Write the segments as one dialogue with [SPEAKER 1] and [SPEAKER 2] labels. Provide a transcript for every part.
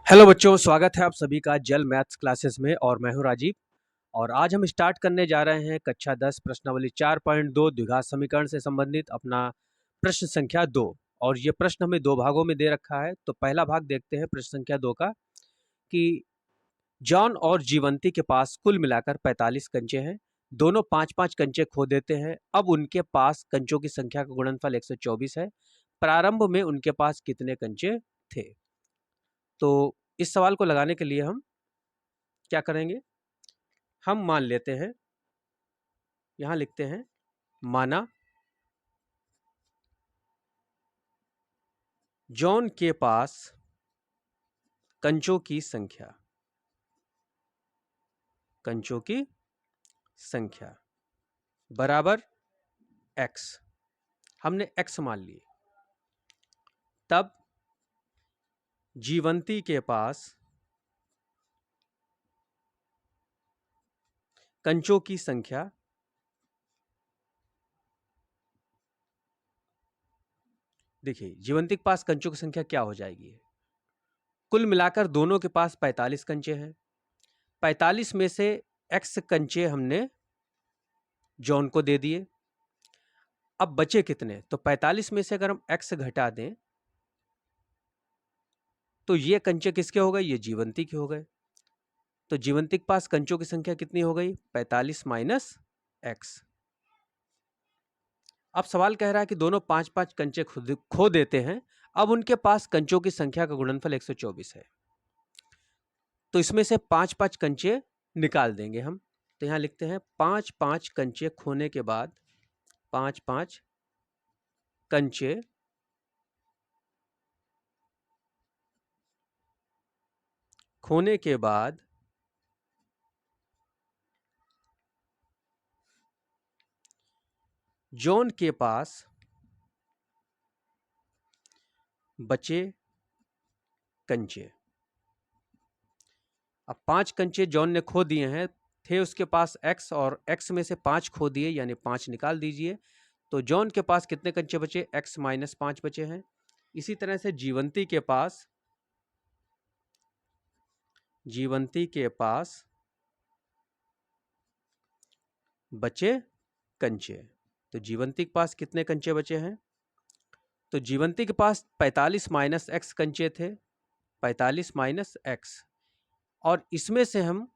[SPEAKER 1] Hello बच्चों, स्वागत है आप सभी का जल मैथ्स क्लासेस में। और मैं हूं राजीव। और आज हम स्टार्ट करने जा रहे हैं कक्षा 10 प्रश्नावली 4.2 द्विघात समीकरण से संबंधित अपना प्रश्न संख्या 2। और ये प्रश्न हमें दो भागों में दे रखा है। तो पहला भाग देखते हैं प्रश्न संख्या 2 का, कि जॉन और जीवंती के पास कुल मिलाकर 45 कंचे हैं। दोनों 5-5 कंचे खो देते हैं। अब उनके पास कंचों की संख्या का गुणनफल 124 है। प्रारंभ में उनके पास कितने कंचे थे? तो इस सवाल को लगाने के लिए हम क्या करेंगे, हम मान लेते हैं, यहां लिखते हैं माना जॉन के पास कंचों की संख्या बराबर x। हमने x मान लिए। तब जीवंती के पास कंचों की संख्या देखिए, जीवंती के पास कंचों की संख्या क्या हो जाएगी? कुल मिलाकर दोनों के पास 45 कंचे हैं। 45 में से x कंचे हमने जॉन को दे दिए। अब बचे कितने? तो 45 में से अगर हम x घटा दें तो ये कंचे किसके हो गए? ये जीवंती के हो गए। तो जीवंती के पास कंचों की संख्या कितनी हो गई? 45 माइनस x। अब सवाल कह रहा है कि दोनों 5-5 कंचे खो देते हैं। अब उनके पास कंचों की संख्या का गुणनफल 124 है। तो इसमें से 5-5 कंचे निकाल देंगे हम। तो यहां लिखते हैं 5-5 कंचे खोने के बाद, 5-5 कंचे खोने के बाद जॉन के पास बचे कंचे। अब 5 कंचे जॉन ने खो दिए हैं, थे उसके पास x, और x में से 5 खो दिए, यानी 5 निकाल दीजिए। तो जॉन के पास कितने कंचे बचे? x माइनस 5 बचे हैं। इसी तरह से जीवंती के पास बचे कंचे। तो जीवंती के पास कितने कंचे बचे हैं? तो जीवंती के पास 45 माइनस एक्स कंचे थे, 45 माइनस एक्स, और इसमें से हम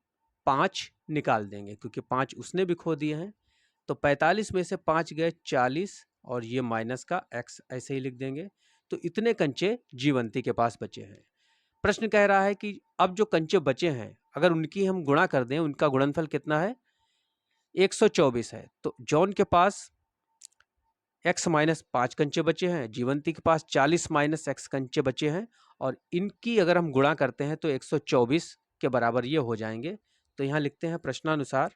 [SPEAKER 1] 5 निकाल देंगे क्योंकि 5 उसने भी खो दिए हैं। तो 45 में से 5 गए 40, और ये माइनस का x ऐसे ही लिख देंगे। तो इतने कंचे जीवंती के पास बचे हैं। प्रश्न कह रहा है कि अब जो कंचे बचे हैं अगर उनकी हम गुणा कर दें, उनका गुणनफल कितना है? 124 है। तो जॉन के पास x माइनस 5 कंचे बचे हैं, जीवंती के पास 40 माइनस x कंचे बचे हैं, और इनकी अगर हम गुणा करते हैं तो 124 के बराबर ये हो जाएंगे। तो यहां लिखते हैं प्रश्नानुसार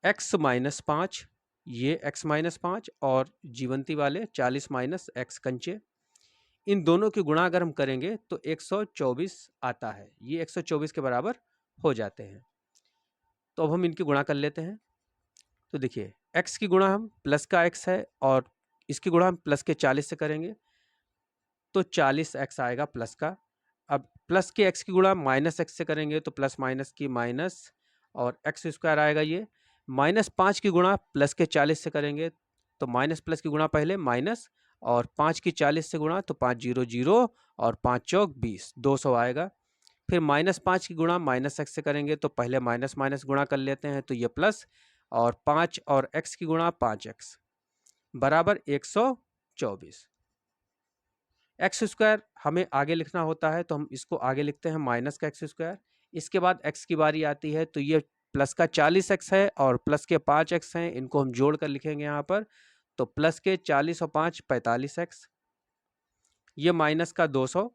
[SPEAKER 1] x माइनस 5, ये x माइनस 5 और जीवंती वाले 40 माइनस x कंचे, इन दोनों की गुणा अगर हम करेंगे तो 124 आता है। ये 124 के बराबर हो जाते हैं। तो अब हम इनकी गुणा कर लेते हैं। तो देखिए, x की गुणा हम प्लस का x है, और इसकी गुणा हम प्लस के 40 से करेंगे तो 40x आएगा प्लस का। अब प्लस के x की गुणा माइनस x से करेंगे तो प्लस माइनस की माइनस, और x स्क्वायर आएगा ये। माइनस 5 की गुणा प्लस के 40 से करेंगे तो माइनस प्लस की गुणा पहले माइनस, और 5 की 40 से गुणा तो 5 0 0, और 5 चौक 20, 200 आएगा। फिर माइनस 5 की गुणा माइनस x से करेंगे तो पहले माइनस माइनस गुणा कर लेते हैं तो ये प्लस, और 5 और x की गुणा 5x बराबर 124। एक्स स्क्वायर हमें आगे लिखना होता है तो हम इसको आगे लिखते हैं माइनस का एक्स स्क्वायर। इसके बाद x की बारी आती है तो ये प्लस का 40x है और प्लस के 5x हैं, इनको हम जोड़ कर लिखेंगे यहाँ पर। तो प्लस के 40 और 5 45x, ये माइनस का 200,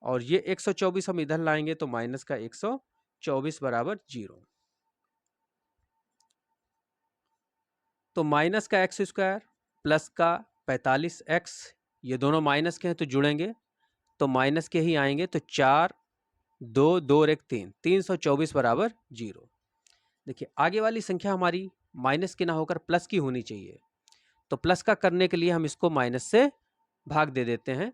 [SPEAKER 1] और ये 124 हम इधर लाएंगे तो माइनस का 124 बराबर 0। तो माइनस का एक्स स्क्वायर प्लस का 45x, ये दोनों माइनस के हैं तो जुड़ेंगे तो माइनस के ही आएंगे। तो 4 2 2 और 1 3, 324 बराबर 0। देखिए, आगे वाली संख्या हमारी माइनस की ना होकर प्लस की होनी चाहिए। तो प्लस का करने के लिए हम इसको माइनस से भाग दे देते हैं।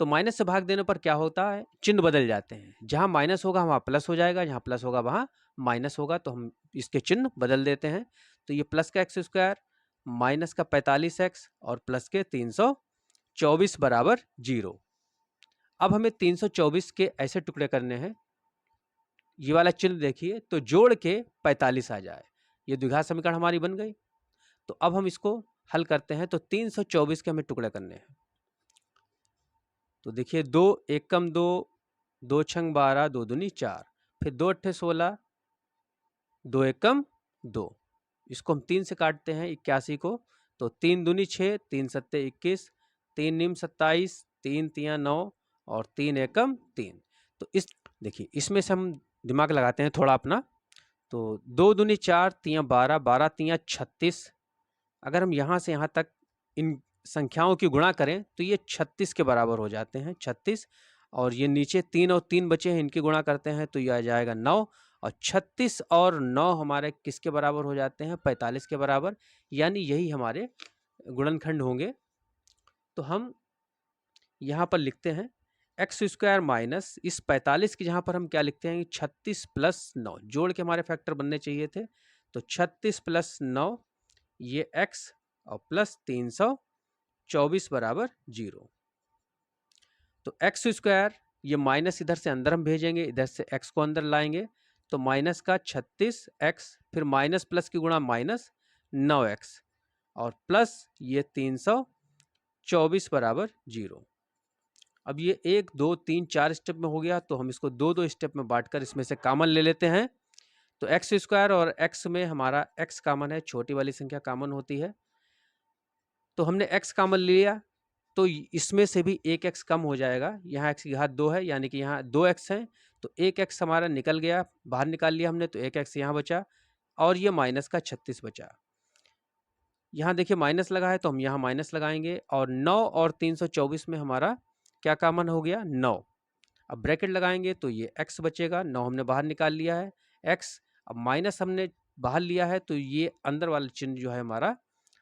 [SPEAKER 1] तो माइनस से भाग देने पर क्या होता है, चिन्ह बदल जाते हैं। जहाँ माइनस होगा वहाँ प्लस हो जाएगा, जहाँ प्लस होगा वहाँ माइनस होगा, तो हम इसके चिन्ह बदल देते हैं। तो ये प्लस का एक्स स्क्वायर माइनस का 45x और प्लस के 324 बराबर 0। अब हमें 324 के ऐसे टुकड़े करने हैं, ये वाला चिन्ह देखिए, तो जोड़ के 45 आ जाए। ये द्विघात समीकरण हमारी बन गई। तो अब हम इसको हल करते हैं। तो 324 के हमें टुकड़े करने हैं। तो देखिए, 2 एकम 2, 2 छंग 12, 2 दूनी 4, फिर 2 अट्ठे 16, 2 एकम 2। इसको हम 3 से काटते हैं 81 को। तो 3 दूनी 6, 3 सत्ते 21, 3 नीम 27, 3 तियाँ 9 और 3 एकम 3। तो इस देखिए, इसमें से हम दिमाग लगाते हैं थोड़ा अपना। तो 2 दूनी 4, तियाँ 12, 12 तियाँ 36। अगर हम यहाँ से यहाँ तक इन संख्याओं की गुणा करें तो ये 36 के बराबर हो जाते हैं, 36। और ये नीचे 3 और 3 बचे हैं, इनकी गुणा करते हैं तो ये आ जाएगा 9। और 36 और 9 हमारे किसके बराबर हो जाते हैं, 45 के बराबर। यानी यही हमारे गुणनखंड होंगे। तो हम यहाँ पर लिखते हैं एक्स स्क्वायर माइनस इस 45 की जहाँ पर हम क्या लिखते हैं, 36 प्लस 9 जोड़ के हमारे फैक्टर बनने चाहिए थे। तो 36 प्लस 9 ये x और प्लस 324 बराबर 0। तो एक्स स्क्वायर ये माइनस इधर से अंदर हम भेजेंगे, इधर से x को अंदर लाएंगे। तो माइनस का 36x, फिर माइनस प्लस की गुणा माइनस 9x और प्लस ये 324 बराबर 0। अब ये 1 2 3 4 स्टेप में हो गया, तो हम इसको 2 स्टेप में बांटकर इसमें से कॉमन ले लेते हैं। तो एक्स स्क्वायर और x में हमारा x कॉमन है, छोटी वाली संख्या कॉमन होती है। तो हमने x कॉमन लिया, तो इसमें से भी एक x कम हो जाएगा। यहाँ x की घात 2 है, यानी कि यहाँ 2x है। तो एक x हमारा निकल गया, बाहर निकाल लिया हमने, तो एक x यहाँ बचा और ये माइनस का 36 बचा। यहाँ देखिए माइनस लगा है, तो हम यहाँ माइनस लगाएंगे। और 9 और 324 में हमारा क्या कॉमन हो गया, 9। अब ब्रैकेट लगाएंगे तो ये x बचेगा, 9 हमने बाहर निकाल लिया है x। अब माइनस हमने बाहर लिया है, तो ये अंदर वाला चिन्ह जो है हमारा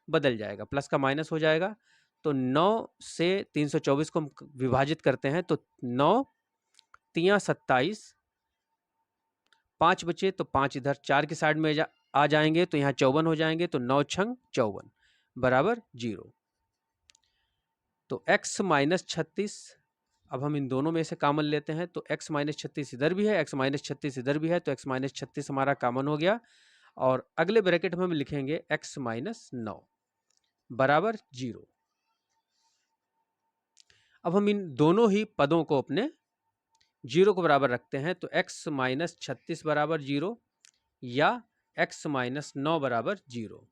[SPEAKER 1] बदल जाएगा, प्लस का माइनस हो जाएगा। तो 9 से 324 को हम विभाजित करते हैं, तो 9 तियाँ 27, 5 बचे तो 5 इधर 4 की साइड में आ जाएंगे, तो यहाँ 54 हो जाएंगे। तो 9 छंग 54 बराबर 0। तो x माइनस 36, अब हम इन दोनों में से कॉमन लेते हैं। तो x माइनस 36 इधर भी है, x माइनस 36 इधर भी है, तो x माइनस 36 हमारा कॉमन हो गया। और अगले ब्रैकेट में हम लिखेंगे x माइनस 9 बराबर 0। अब हम इन दोनों ही पदों को अपने 0 को बराबर रखते हैं। तो x माइनस 36 बराबर 0 या x माइनस 9 बराबर 0।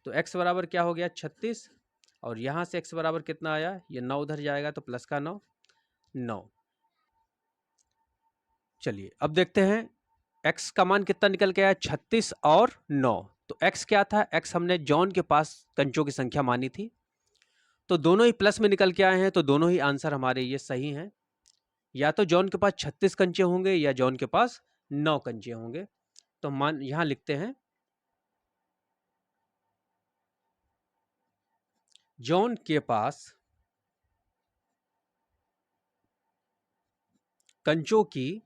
[SPEAKER 1] तो x बराबर क्या हो गया, 36। और यहाँ से x बराबर कितना आया, ये 9 उधर जाएगा, तो प्लस का 9 9। चलिए अब देखते हैं x का मान कितना निकल के आया, 36 और 9। तो x क्या था, x हमने जॉन के पास कंचों की संख्या मानी थी। तो दोनों ही प्लस में निकल के आए हैं, तो दोनों ही आंसर हमारे ये सही हैं। या तो जॉन के पास 36 कंचे होंगे या जॉन के पास 9 कंचे होंगे। तो मान यहां लिखते हैं जॉन के पास कंचों की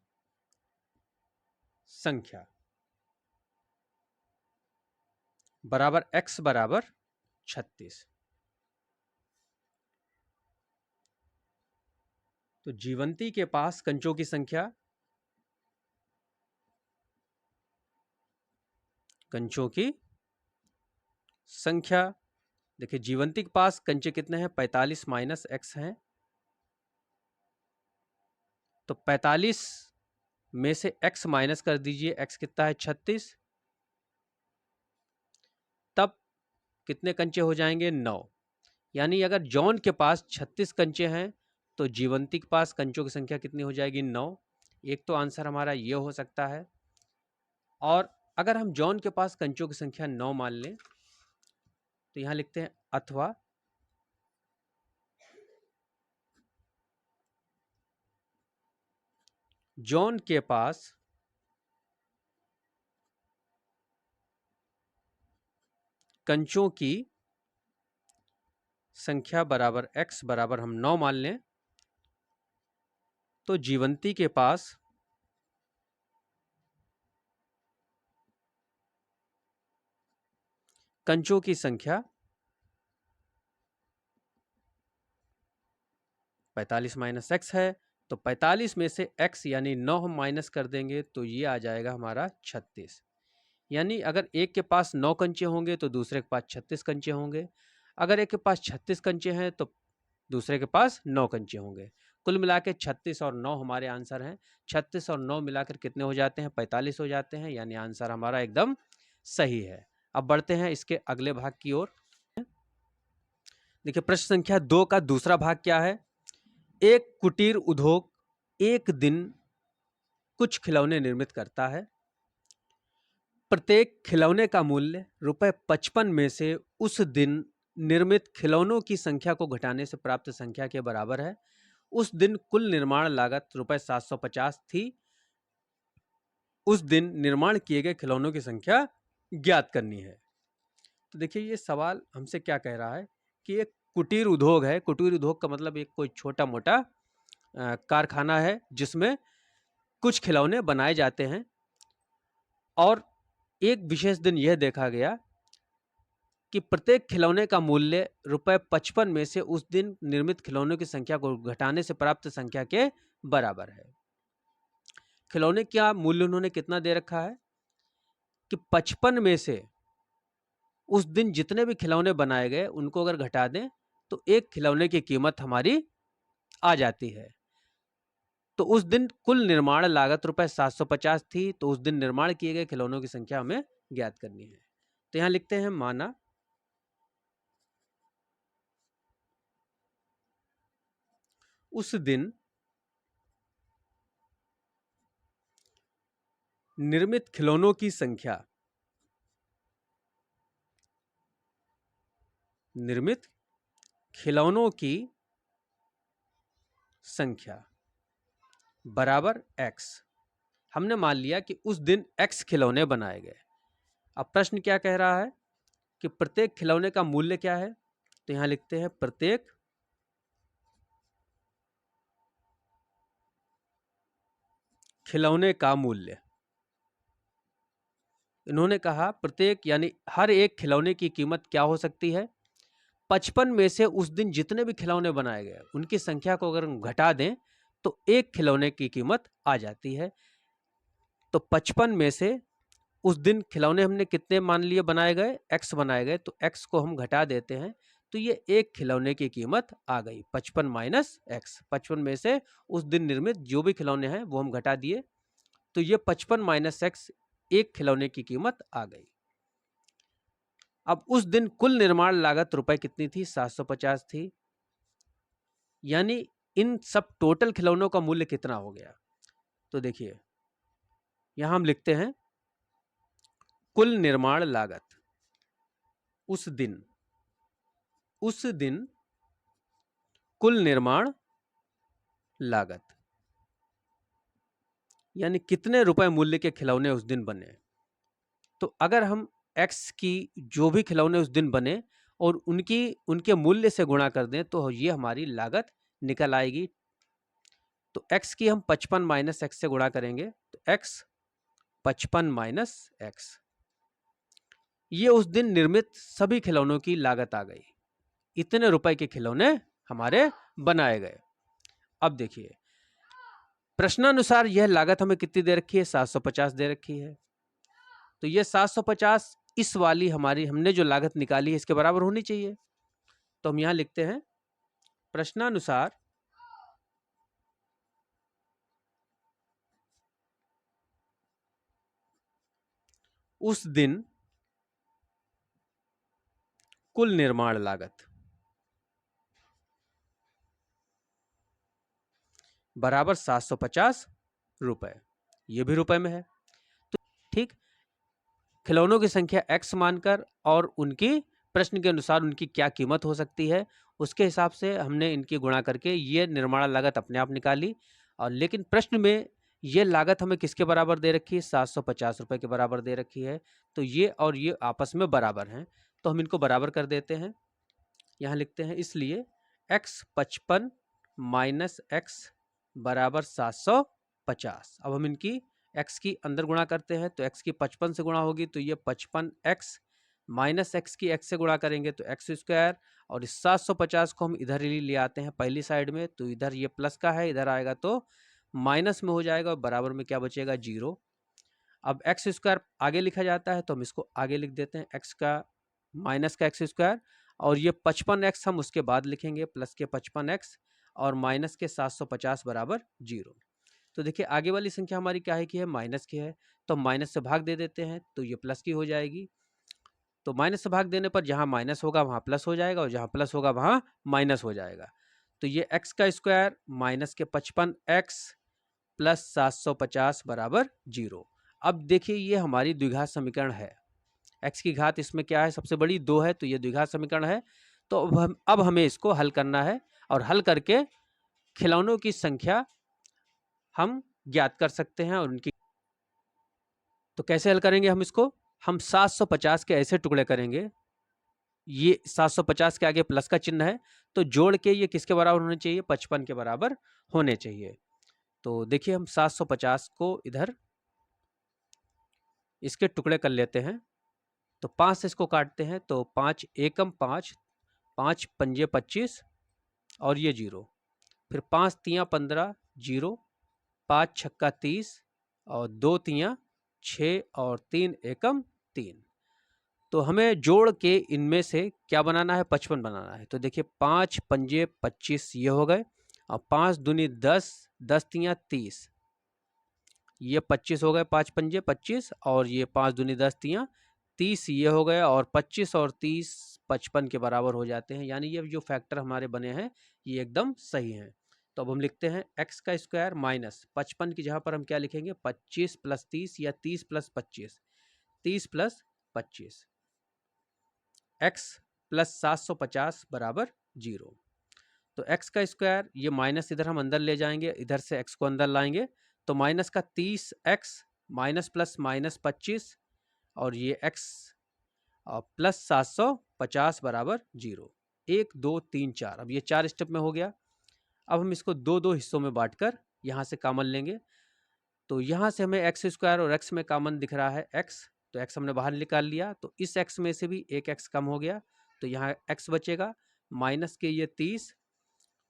[SPEAKER 1] संख्या बराबर x बराबर 36। तो जीवंती के पास कंचों की संख्या, कंचों की संख्या देखिए, जीवंती के पास कंचे कितने हैं, 45 माइनस x हैं। तो 45 में से x माइनस कर दीजिए, x कितना है, 36। तब कितने कंचे हो जाएंगे, 9। यानी अगर जॉन के पास 36 कंचे हैं तो जीवंती के पास कंचों की संख्या कितनी हो जाएगी, 9। एक तो आंसर हमारा ये हो सकता है। और अगर हम जॉन के पास कंचों की संख्या 9 मान लें, तो यहां लिखते हैं अथवा जॉन के पास कंचों की संख्या बराबर x बराबर हम 9 मान लें, तो जीवंती के पास कंचों की संख्या 45 माइनस एक्स है। तो 45 में से x यानी 9 हम माइनस कर देंगे तो ये आ जाएगा हमारा 36। यानी अगर एक के पास 9 कंचे होंगे तो दूसरे के पास 36 कंचे होंगे। अगर एक के पास 36 कंचे हैं तो दूसरे के पास 9 कंचे होंगे। कुल मिला के 36 और 9 हमारे आंसर हैं। 36 और 9 मिलाकर कितने हो जाते हैं? 45 हो जाते हैं। यानी आंसर हमारा एकदम सही है। अब बढ़ते हैं इसके अगले भाग की ओर। देखिए प्रश्न संख्या 2 का दूसरा भाग क्या है? एक कुटीर उद्योग एक दिन कुछ खिलौने निर्मित करता है। प्रत्येक खिलौने का मूल्य ₹55 में से उस दिन निर्मित खिलौनों की संख्या को घटाने से प्राप्त संख्या के बराबर है। उस दिन कुल निर्माण लागत ₹750 थी। उस दिन निर्माण किए गए खिलौनों की संख्या ज्ञात करनी है। तो देखिए ये सवाल हमसे क्या कह रहा है कि एक कुटीर उद्योग है। कुटीर उद्योग का मतलब एक कोई छोटा मोटा कारखाना है जिसमें कुछ खिलौने बनाए जाते हैं। और एक विशेष दिन यह देखा गया कि प्रत्येक खिलौने का मूल्य ₹55 में से उस दिन निर्मित खिलौनों की संख्या को घटाने से प्राप्त संख्या के बराबर है। खिलौने का मूल्य उन्होंने कितना दे रखा है कि 55 में से उस दिन जितने भी खिलौने बनाए गए उनको अगर घटा दें तो एक खिलौने की कीमत हमारी आ जाती है। तो उस दिन कुल निर्माण लागत ₹750 थी। तो उस दिन निर्माण किए गए खिलौनों की संख्या हमें ज्ञात करनी है। तो यहां लिखते हैं माना उस दिन निर्मित खिलौनों की संख्या बराबर x। हमने मान लिया कि उस दिन x खिलौने बनाए गए। अब प्रश्न क्या कह रहा है कि प्रत्येक खिलौने का मूल्य क्या है? तो यहां लिखते हैं प्रत्येक खिलौने का मूल्य। इन्होंने कहा प्रत्येक यानी हर एक खिलौने की कीमत क्या हो सकती है? 55 में से उस दिन जितने भी खिलौने बनाए गए उनकी संख्या को अगर हम घटा दें तो एक खिलौने की कीमत आ जाती है। तो 55 में से उस दिन खिलौने हमने कितने मान लिए बनाए गए? x बनाए गए। तो x को हम घटा देते हैं तो ये एक खिलौने की कीमत आ गई 55 माइनस एक्स। 55 में से उस दिन निर्मित जो भी खिलौने हैं वो हम घटा दिए तो ये 55 माइनस एक्स एक खिलौने की कीमत आ गई। अब उस दिन कुल निर्माण लागत रुपए कितनी थी? 750 थी। यानी इन सब टोटल खिलौनों का मूल्य कितना हो गया? तो देखिए यहां हम लिखते हैं कुल निर्माण लागत उस दिन कुल निर्माण लागत यानी कितने रुपए मूल्य के खिलौने उस दिन बने। तो अगर हम x की जो भी खिलौने उस दिन बने और उनके मूल्य से गुणा कर दें तो ये हमारी लागत निकल आएगी। तो x की हम 55 माइनस एक्स से गुणा करेंगे तो x 55 माइनस एक्स, ये उस दिन निर्मित सभी खिलौनों की लागत आ गई। इतने रुपए के खिलौने हमारे बनाए गए। अब देखिए प्रश्नानुसार यह लागत हमें कितनी दे रखी है? 750 दे रखी है। तो ये 750 इस वाली हमारी हमने जो लागत निकाली है इसके बराबर होनी चाहिए। तो हम यहां लिखते हैं प्रश्नानुसार उस दिन कुल निर्माण लागत बराबर 750 रुपए। ये भी रुपए में है। तो ठीक खिलौनों की संख्या x मानकर और उनकी प्रश्न के अनुसार उनकी क्या कीमत हो सकती है उसके हिसाब से हमने इनकी गुणा करके ये निर्माण लागत अपने आप निकाली। और लेकिन प्रश्न में ये लागत हमें किसके बराबर दे रखी है? 750 रुपए के बराबर दे रखी है। तो ये और ये आपस में बराबर हैं तो हम इनको बराबर कर देते हैं। यहाँ लिखते हैं, इसलिए x 55 माइनस एक्स बराबर 750। अब हम इनकी x की अंदर गुणा करते हैं, तो x की 55 से गुणा होगी तो ये 55x माइनस एक्स की x से गुणा करेंगे तो एक्स स्क्वायर, और इस 750 को हम इधर ही ले आते हैं पहली साइड में, तो इधर ये प्लस का है, इधर आएगा तो माइनस में हो जाएगा और बराबर में क्या बचेगा, 0। अब एक्स स्क्वायर आगे लिखा जाता है तो हम इसको आगे लिख देते हैं, एक्स का माइनस का एक्स स्क्वायर, और ये 55x हम उसके बाद लिखेंगे, प्लस के 55x और माइनस के 750 बराबर 0। तो देखिए आगे वाली संख्या हमारी क्या है कि है, माइनस की है, तो माइनस से भाग दे देते हैं तो ये प्लस की हो जाएगी। तो माइनस से भाग देने पर जहाँ माइनस होगा वहाँ प्लस हो जाएगा, और जहाँ प्लस होगा वहाँ माइनस हो जाएगा। तो ये x का स्क्वायर माइनस के 55x प्लस 750 बराबर 0। अब देखिए ये हमारी द्विघात समीकरण है, x की घात इसमें क्या है, सबसे बड़ी 2 है, तो ये द्विघात समीकरण है। तो अब हमें इसको हल करना है, और हल करके खिलौनों की संख्या हम ज्ञात कर सकते हैं और उनकी। तो कैसे हल करेंगे हम इसको, हम 750 के ऐसे टुकड़े करेंगे, ये 750 के आगे प्लस का चिन्ह है, तो जोड़ के ये किसके बराबर होने चाहिए, 55 के बराबर होने चाहिए। तो देखिए हम 750 को इधर इसके टुकड़े कर लेते हैं, तो 5 से इसको काटते हैं, तो 5 एकम 5, 5 पंजे 25 और ये 0, फिर 5 तियाँ 15, 0, 5 छक्का 30 और 2 तियाँ 6 और 3 एकम 3। तो हमें जोड़ के इनमें से क्या बनाना है, 55 बनाना है। तो देखिए 5 पंजे 25 ये हो गए, और 5 दूनी 10, 10 तियाँ 30, ये 25 हो गए, 5 पंजे 25, और ये 5 दूनी 10 तियाँ 30 ये हो गए, और 25 और 30 55 के बराबर हो जाते हैं, यानी ये जो फैक्टर हमारे बने हैं ये एकदम सही हैं। तो अब हम लिखते हैं x का स्क्वायर माइनस 55 की जगह पर हम क्या लिखेंगे, 25 प्लस 30 या 30 प्लस 25, 30 प्लस 25, x प्लस 750 बराबर 0। तो x का स्क्वायर, ये माइनस इधर हम अंदर ले जाएंगे, इधर से x को अंदर लाएंगे, तो माइनस का 30x माइनस प्लस माइनस 25 और ये x प्लस 750 बराबर 0। 1 2 3 4, अब ये 4 स्टेप में हो गया। अब हम इसको दो दो हिस्सों में बांटकर यहाँ से कॉमन लेंगे, तो यहाँ से हमें एक्स स्क्वायर और x में कॉमन दिख रहा है x, तो x हमने बाहर निकाल लिया, तो इस x में से भी एक x कम हो गया, तो यहाँ x बचेगा, माइनस के ये 30,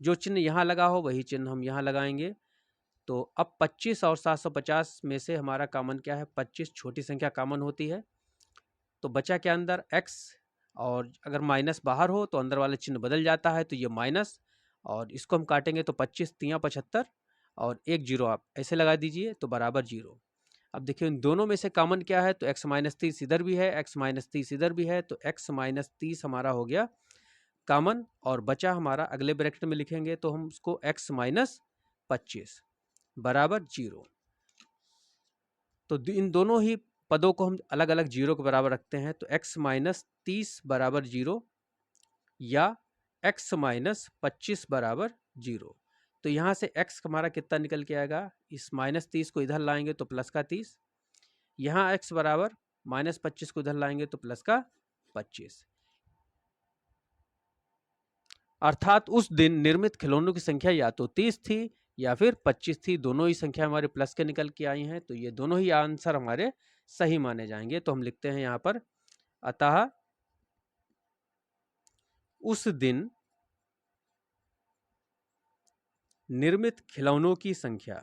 [SPEAKER 1] जो चिन्ह यहाँ लगा हो वही चिन्ह हम यहाँ लगाएंगे। तो अब 25 और 750 में से हमारा कॉमन क्या है, 25 छोटी संख्या कॉमन होती है, तो बचा क्या अंदर x, और अगर माइनस बाहर हो तो अंदर वाला चिन्ह बदल जाता है, तो ये माइनस, और इसको हम काटेंगे तो 25 तियाँ 75 और एक 0 आप ऐसे लगा दीजिए तो बराबर 0। अब देखिए इन दोनों में से कॉमन क्या है, तो x माइनस 30 इधर भी है, x माइनस 30 इधर भी है, तो x माइनस 30 हमारा हो गया कॉमन, और बचा हमारा अगले ब्रैकेट में लिखेंगे तो हम उसको x माइनस 25 बराबर 0। तो इन दोनों ही पदों को हम अलग अलग 0 के बराबर रखते हैं, तो x माइनस 30 बराबर 0 या x माइनस 25 बराबर 0। तो यहाँ से x हमारा कितना निकल के आएगा, इस माइनस 30 को इधर लाएंगे तो प्लस का 30, यहाँ x बराबर माइनस 25 को इधर लाएंगे तो प्लस का 25। अर्थात उस दिन निर्मित खिलौनों की संख्या या तो 30 थी या फिर 25 थी, दोनों ही संख्या हमारे प्लस के निकल के आई हैं, तो ये दोनों ही आंसर हमारे सही माने जाएंगे। तो हम लिखते हैं यहाँ पर, अतः उस दिन निर्मित खिलौनों की संख्या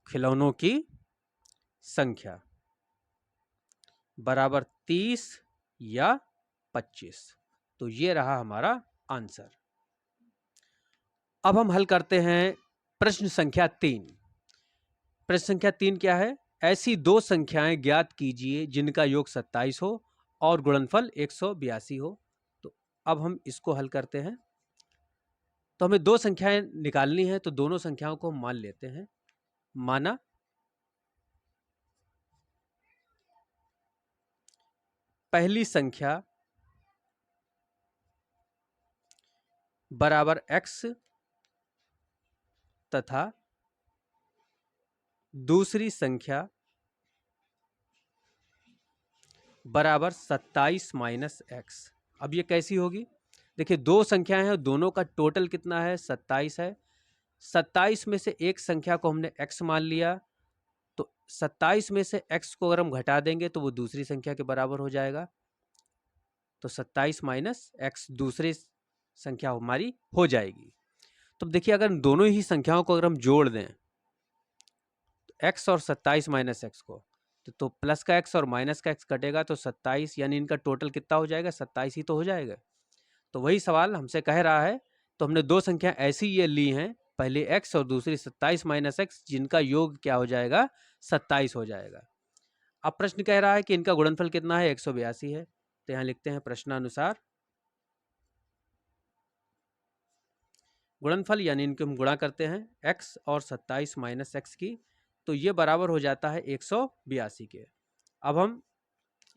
[SPEAKER 1] खिलौनों की संख्या बराबर 30 या 25। तो ये रहा हमारा आंसर। अब हम हल करते हैं प्रश्न संख्या 3। प्रश्न संख्या 3 क्या है, ऐसी दो संख्याएं ज्ञात कीजिए जिनका योग 27 हो और गुणनफल 182 हो। तो अब हम इसको हल करते हैं, तो हमें दो संख्याएं निकालनी है, तो दोनों संख्याओं को हम मान लेते हैं। माना पहली संख्या बराबर x तथा दूसरी संख्या बराबर 27 माइनस एक्स। अब ये कैसी होगी? देखिए, दो संख्याएं हैं, दोनों का टोटल कितना है? 27 है। 27 में से एक संख्या को हमने x मान लिया, तो 27 में से x को अगर हम घटा देंगे तो वो दूसरी संख्या के बराबर हो जाएगा। तो 27 माइनस एक्स दूसरी संख्या हमारी हो जाएगी। तो देखिए, अगर दोनों ही संख्याओं को अगर हम जोड़ दें, तो x और 27 माइनस एक्स को, तो प्लस का x और माइनस का x कटेगा, तो 27, यानी इनका टोटल कितना हो जाएगा? 27 ही तो हो जाएगा। तो वही सवाल हमसे कह रहा है। तो हमने दो संख्या ऐसी ये ली हैं, पहले x और दूसरी 27 माइनस एक्स, जिनका योग क्या हो जाएगा? 27 हो जाएगा। अब प्रश्न कह रहा है कि इनका गुणनफल कितना है? 182 है। तो यहां लिखते हैं प्रश्नानुसार गुणनफल, यानी इनके हम गुणा करते हैं x और 27 माइनस एक्स की, तो ये बराबर हो जाता है 182 के। अब हम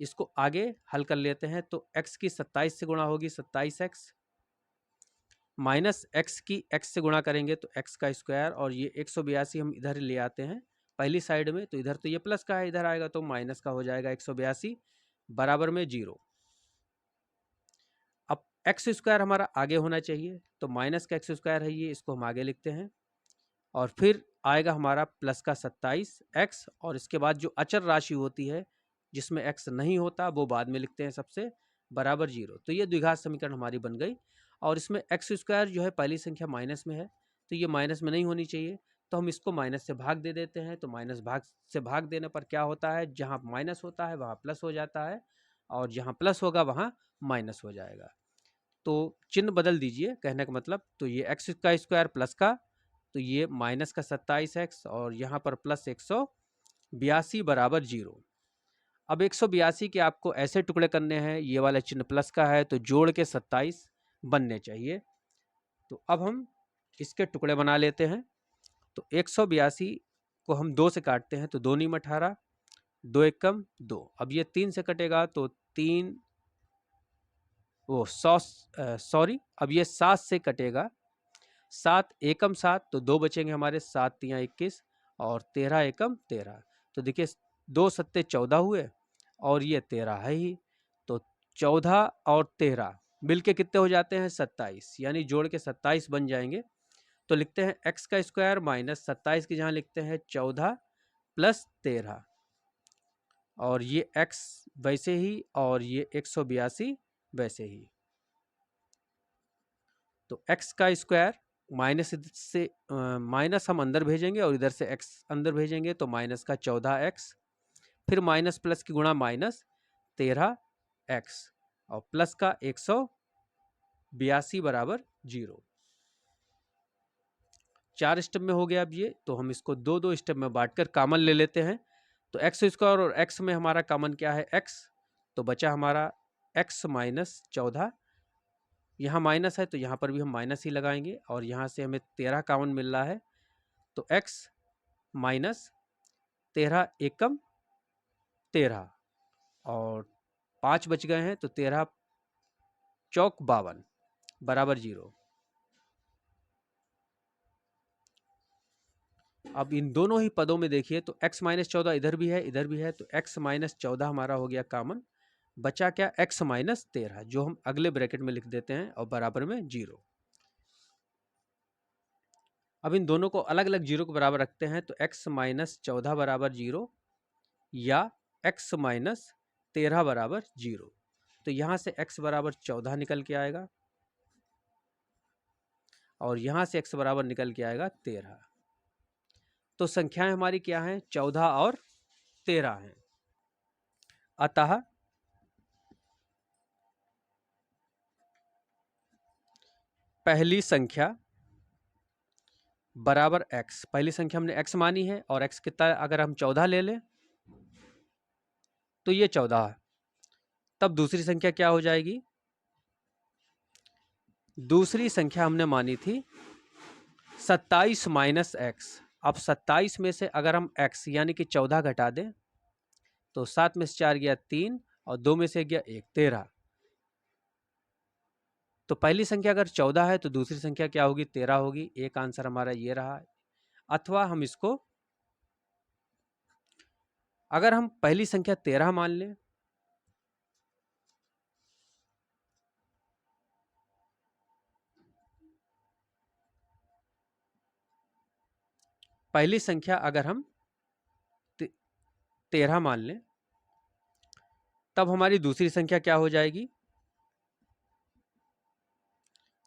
[SPEAKER 1] इसको आगे हल कर लेते हैं। तो x की 27 से गुणा होगी 27x, माइनस x की x से गुणा करेंगे तो x का स्क्वायर, और ये 182 हम इधर ले आते हैं पहली साइड में, तो इधर तो ये प्लस का है, इधर आएगा तो माइनस का हो जाएगा 182 बराबर में 0। अब एक्स स्क्वायर हमारा आगे होना चाहिए, तो माइनस का एक्स स्क्वायर है ये, इसको हम आगे लिखते हैं, और फिर आएगा हमारा प्लस का 27x, और इसके बाद जो अचर राशि होती है जिसमें x नहीं होता वो बाद में लिखते हैं सबसे, बराबर 0। तो ये द्विघात समीकरण हमारी बन गई। और इसमें एक्स स्क्वायर जो है पहली संख्या माइनस में है, तो ये माइनस में नहीं होनी चाहिए, तो हम इसको माइनस से भाग दे देते हैं। तो माइनस भाग से भाग देने पर क्या होता है? जहाँ माइनस होता है वहाँ प्लस हो जाता है, और जहाँ प्लस होगा वहाँ माइनस हो जाएगा। तो चिन्ह बदल दीजिए, कहने का मतलब। तो ये एक्स का स्क्वायर प्लस का, तो ये माइनस का 27x, और यहाँ पर प्लस 182 बराबर 0। अब 182 के आपको ऐसे टुकड़े करने हैं, ये वाला चिन्ह प्लस का है तो जोड़ के 27 बनने चाहिए। तो अब हम इसके टुकड़े बना लेते हैं। तो 182 को हम 2 से काटते हैं, तो 2 नीम 18, 2 एकम 2। अब ये 3 से कटेगा तो 3, वो 100, सॉरी, अब ये 7 से कटेगा, 7 एकम 7, तो 2 बचेंगे हमारे, 7 तियां 21, और 13 एकम 13। तो देखिए 2 सत्ते 14 हुए, और ये 13 है ही, तो 14 और 13 मिलके कितने हो जाते हैं? 27, यानी जोड़ के 27 बन जाएंगे। तो लिखते हैं x का स्क्वायर माइनस 27 की जगह लिखते हैं 14 प्लस 13, और ये x वैसे ही, और ये 182 वैसे ही। तो x का स्क्वायर माइनस से माइनस हम अंदर भेजेंगे, और इधर से x अंदर भेजेंगे, तो माइनस का 14x, फिर माइनस प्लस की गुणा माइनस 13x, और प्लस का 182 बराबर 0। 4 स्टेप में हो गया अब ये। तो हम इसको 2-2 स्टेप में बांटकर कॉमन ले लेते हैं। तो एक्स स्क्वायर और x में हमारा कॉमन क्या है? x, तो बचा हमारा x माइनस 14, यहाँ माइनस है तो यहाँ पर भी हम माइनस ही लगाएंगे, और यहाँ से हमें 13 कॉमन मिल रहा है, तो x माइनस 13 एकम 13, और 5 बच गए हैं, तो 13 चौक 52 बराबर 0। अब इन दोनों ही पदों में देखिए, तो x माइनस 14 इधर भी है, इधर भी है, तो x माइनस 14 हमारा हो गया कॉमन। बचा क्या? x माइनस 13, जो हम अगले ब्रैकेट में लिख देते हैं, और बराबर में 0। अब इन दोनों को अलग अलग 0 के बराबर रखते हैं, तो x माइनस 14 बराबर 0, या x माइनस 13 बराबर 0। तो यहाँ से x बराबर 14 निकल के आएगा, और यहाँ से x बराबर निकल के आएगा 13। तो संख्याएं हमारी क्या हैं? 14 और 13 हैं। अतः पहली संख्या बराबर x, पहली संख्या हमने x मानी है, और x कितना है? अगर हम 14 ले लें तो ये 14 है। तब दूसरी संख्या क्या हो जाएगी? दूसरी संख्या हमने मानी थी 27 माइनस एक्स। अब 27 में से अगर हम x यानी कि 14 घटा दें, तो 7 में से 4 गया 3, और 2 में से गया 1, 13। तो पहली संख्या अगर 14 है तो दूसरी संख्या क्या होगी? 13 होगी। एक आंसर हमारा ये रहा। अथवा हम इसको अगर हम पहली संख्या 13 मान लें, पहली संख्या अगर हम 13 मान लें, तब हमारी दूसरी संख्या क्या हो जाएगी?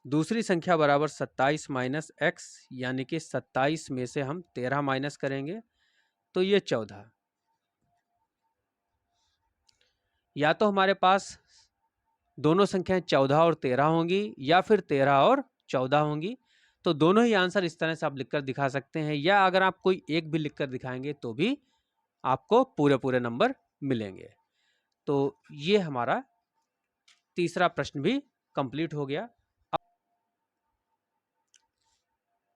[SPEAKER 1] दूसरी संख्या बराबर 27 माइनस एक्स, यानी कि 27 में से हम 13 माइनस करेंगे तो ये 14। या तो हमारे पास दोनों संख्याएं 14 और 13 होंगी या फिर 13 और 14 होंगी। तो दोनों ही आंसर इस तरह से आप लिखकर दिखा सकते हैं, या अगर आप कोई एक भी लिखकर दिखाएंगे तो भी आपको पूरे पूरे नंबर मिलेंगे। तो ये हमारा तीसरा प्रश्न भी कंप्लीट हो गया।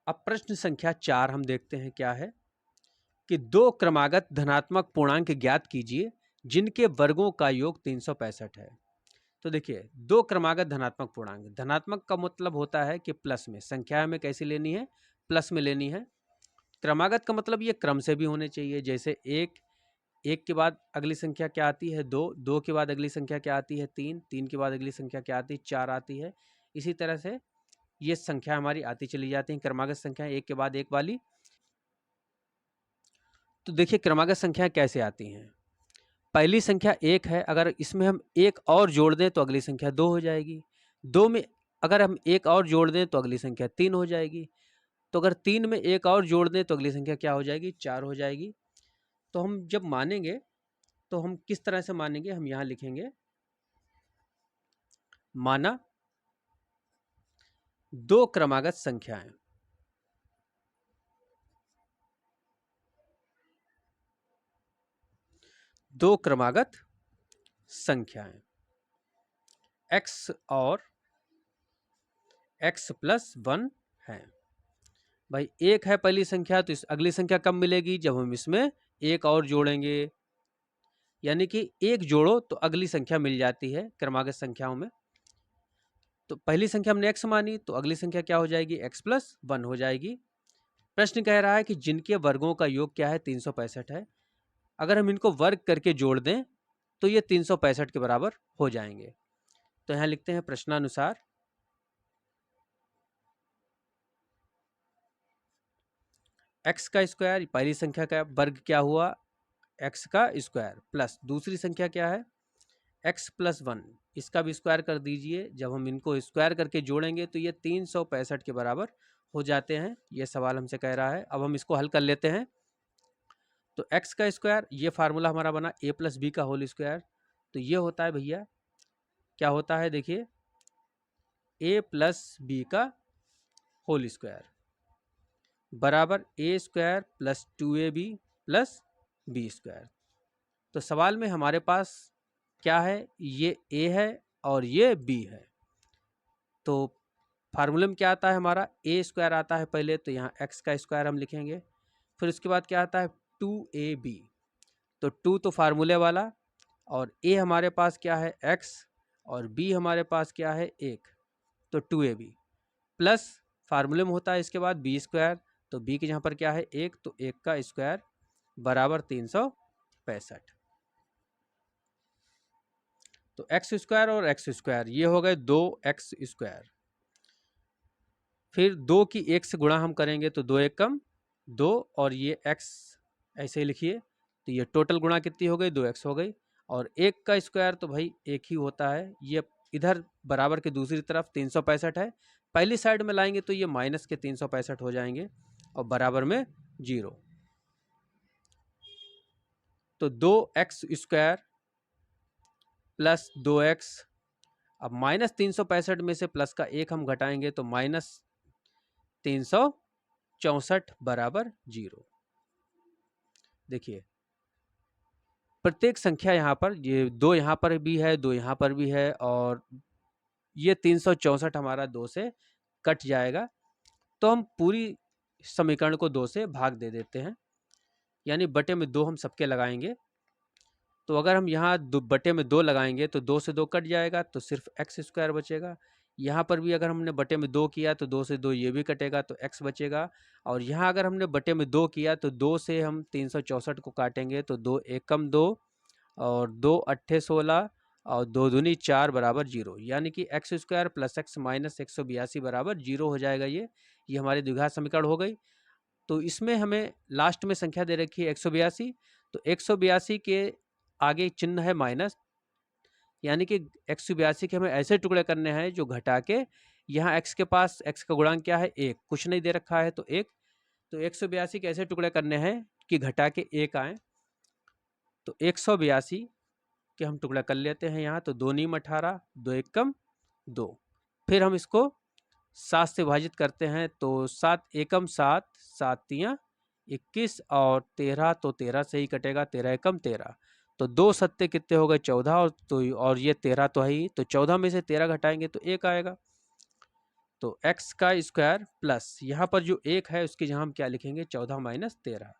[SPEAKER 1] अब प्रश्न संख्या 4 हम देखते हैं क्या है कि दो क्रमागत धनात्मक पूर्णांक ज्ञात कीजिए जिनके वर्गों का योग 365 है। तो देखिए, दो क्रमागत धनात्मक पूर्णांक, धनात्मक का मतलब होता है कि प्लस में, संख्या में कैसी लेनी है? प्लस में लेनी है। क्रमागत का मतलब ये क्रम से भी होने चाहिए, जैसे एक के बाद अगली संख्या क्या आती है? दो के बाद अगली संख्या क्या आती है? तीन के बाद अगली संख्या क्या आती है? 4 आती है। इसी तरह से ये संख्या हमारी आती चली जाती है, क्रमागत संख्या एक के बाद एक वाली। तो देखिए क्रमागत संख्याएं कैसे आती हैं। पहली संख्या 1 है, अगर इसमें हम एक और जोड़ दें तो अगली संख्या 2 हो जाएगी। 2 में अगर हम एक और जोड़ दें तो अगली संख्या 3 हो जाएगी। तो अगर 3 में एक और जोड़ दें तो अगली संख्या क्या हो जाएगी? 4 हो जाएगी। तो हम जब मानेंगे तो हम किस तरह से मानेंगे? हम यहाँ लिखेंगे, माना दो क्रमागत संख्याएं, दो क्रमागत संख्याएं x और x प्लस 1 है। भाई एक है पहली संख्या, तो इस अगली संख्या कब मिलेगी? जब हम इसमें एक और जोड़ेंगे, यानी कि एक जोड़ो तो अगली संख्या मिल जाती है क्रमागत संख्याओं में। तो पहली संख्या हमने x मानी, तो अगली संख्या क्या हो जाएगी? x प्लस 1 हो जाएगी। प्रश्न कह रहा है कि जिनके वर्गों का योग क्या है? 365 है। अगर हम इनको वर्ग करके जोड़ दें तो ये 365 के बराबर हो जाएंगे। तो यहां लिखते हैं प्रश्नानुसार x का स्क्वायर, पहली संख्या का वर्ग क्या हुआ? x का स्क्वायर, प्लस दूसरी संख्या क्या है? x प्लस 1, इसका भी स्क्वायर कर दीजिए। जब हम इनको स्क्वायर करके जोड़ेंगे तो ये 365 के बराबर हो जाते हैं। ये सवाल हमसे कह रहा है। अब हम इसको हल कर लेते हैं। तो x का स्क्वायर, ये फार्मूला हमारा बना a प्लस बी का होल स्क्वायर। तो ये होता है भैया, क्या होता है? देखिए, a प्लस बी का होल स्क्वायर बराबर A square plus 2ab plus B square. तो सवाल में हमारे पास क्या है? ये a है और ये b है। तो फार्मूले में क्या आता है हमारा? ए स्क्वायर आता है पहले, तो यहाँ x का स्क्वायर हम लिखेंगे। फिर उसके बाद क्या आता है? 2ab। तो 2 तो फार्मूले वाला, और a हमारे पास क्या है? x, और b हमारे पास क्या है? 1। तो 2ab प्लस फार्मूले में होता है इसके बाद बी स्क्वायर। तो b के यहाँ पर क्या है? 1, तो 1 का स्क्वायर बराबर 365। तो एक्स स्क्वायर और एक्स स्क्वायर ये हो गए 2x स्क्वायर। फिर 2 की 1 से गुणा हम करेंगे तो 2 एक कम 2, और ये x ऐसे ही लिखिए। तो ये टोटल गुणा कितनी हो गई? 2x हो गई। और 1 का स्क्वायर तो भाई एक ही होता है। ये इधर बराबर के दूसरी तरफ 365 है, पहली साइड में लाएंगे तो ये माइनस के 365 हो जाएंगे और बराबर में 0। तो 2x स्क्वायर प्लस 2x, अब माइनस 365 में से प्लस का 1 हम घटाएंगे तो माइनस 364 बराबर 0। देखिए प्रत्येक संख्या यहाँ पर, ये 2 यहाँ पर भी है, 2 यहाँ पर भी है, और ये 364 हमारा 2 से कट जाएगा। तो हम पूरी समीकरण को 2 से भाग दे देते हैं, यानी बटे में 2 हम सबके लगाएंगे। तो अगर हम यहाँ बटे में 2 लगाएंगे तो 2 से 2 कट जाएगा, तो सिर्फ एक्स स्क्वायर बचेगा। यहाँ पर भी अगर हमने बटे में 2 किया तो 2 से 2 ये भी कटेगा तो x बचेगा। और यहाँ अगर हमने बटे में 2 किया तो 2 से हम 364 को काटेंगे तो 2 एकम 2 और 2 अट्ठे 16 और 2 दूनी 4 बराबर 0, यानी कि x square plus x minus 182 बराबर 0 हो जाएगा। ये हमारी द्विघात समीकरण हो गई। तो इसमें हमें लास्ट में संख्या दे रखी है 182, तो 182 के आगे चिन्ह है माइनस, यानी कि 182 के हमें ऐसे टुकड़े करने हैं जो घटा के, यहाँ x के पास x का गुणांक क्या है 1, कुछ नहीं दे रखा है तो 1, तो 182 के ऐसे टुकड़े करने हैं कि घटा के 1 आए। तो 182 के हम टुकड़ा कर लेते हैं यहाँ, तो 2 नीम 18, 2 एकम 2, फिर हम इसको 7 से विभाजित करते हैं तो 7 एकम 7, 7 तियाँ 21 और 13, तो 13 से ही कटेगा, 13 एकम 13, तो 2 सत्ते कितने हो गए 14, और ये 13 तो है ही, तो 14 में से 13 घटाएंगे तो 1 आएगा। तो x का स्क्वायर प्लस यहाँ पर जो 1 है उसकी जहाँ हम क्या लिखेंगे 14 माइनस 13,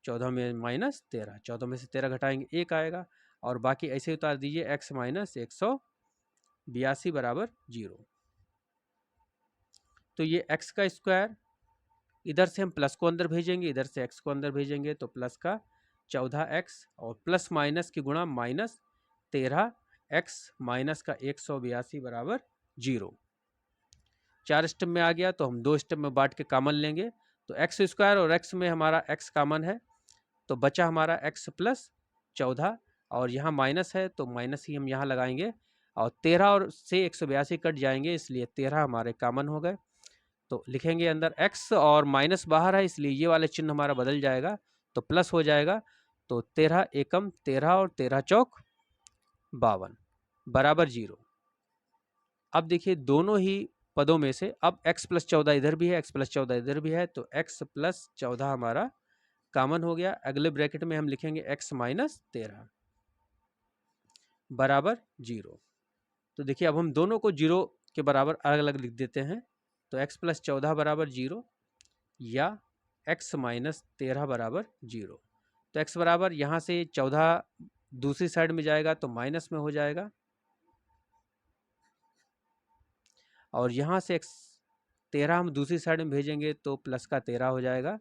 [SPEAKER 1] 14 में माइनस 13, 14 में से 13 घटाएंगे 1 आएगा, और बाकी ऐसे उतार दीजिए x माइनस 182 बराबर 0। तो ये x का स्क्वायर, इधर से हम प्लस को अंदर भेजेंगे, इधर से x को अंदर भेजेंगे, तो प्लस का 14x और प्लस माइनस की गुणा माइनस 13x माइनस का 182 बराबर 0। 4 स्टेप में आ गया तो हम 2 स्टेप में बांट के कॉमन लेंगे, तो एक्स स्क्वायर और x में हमारा x कॉमन है, तो बचा हमारा x प्लस 14, और यहाँ माइनस है तो माइनस ही हम यहाँ लगाएंगे, और 13 और से 182 कट जाएंगे, इसलिए 13 हमारे कॉमन हो गए। तो लिखेंगे अंदर x और माइनस बाहर है इसलिए ये वाले चिन्ह हमारा बदल जाएगा, तो प्लस हो जाएगा, तो 13 एकम 13 और 13 चौक 52 बराबर 0। अब देखिए दोनों ही पदों में से अब x प्लस 14 इधर भी है, x प्लस 14 इधर भी है, तो x प्लस 14 हमारा कॉमन हो गया। अगले ब्रैकेट में हम लिखेंगे x माइनस 13 बराबर 0। तो देखिए अब हम दोनों को 0 के बराबर अलग अलग लिख देते हैं, तो x प्लस 14 बराबर 0 या x माइनस 13 बराबर 0। तो x बराबर यहाँ से 14 दूसरी साइड में जाएगा तो माइनस में हो जाएगा, और यहाँ से 13 हम दूसरी साइड में भेजेंगे तो प्लस का 13 हो जाएगा।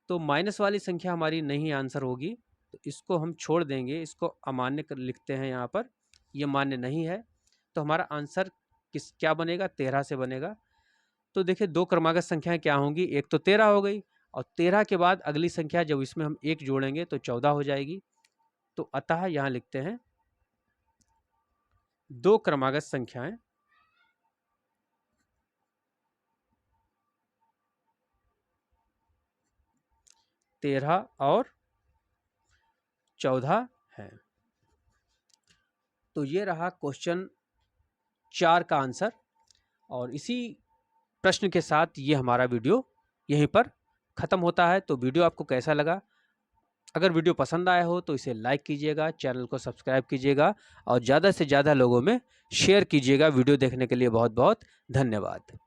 [SPEAKER 1] तो माइनस वाली संख्या हमारी नहीं आंसर होगी, तो इसको हम छोड़ देंगे, इसको अमान्य कर लिखते हैं यहाँ पर, ये मान्य नहीं है। तो हमारा आंसर क्या बनेगा 13 से बनेगा। तो देखिए 2 क्रमागत संख्याएं क्या होंगी, एक तो 13 हो गई, और 13 के बाद अगली संख्या जब इसमें हम 1 जोड़ेंगे तो 14 हो जाएगी। तो अतः यहाँ लिखते हैं 2 क्रमागत संख्याएं 13 और 14 है। तो ये रहा क्वेश्चन 4 का आंसर, और इसी प्रश्न के साथ ये हमारा वीडियो यहीं पर ख़त्म होता है। तो वीडियो आपको कैसा लगा? अगर वीडियो पसंद आया हो तो इसे लाइक कीजिएगा, चैनल को सब्सक्राइब कीजिएगा, और ज़्यादा से ज़्यादा लोगों में शेयर कीजिएगा। वीडियो देखने के लिए बहुत बहुत धन्यवाद।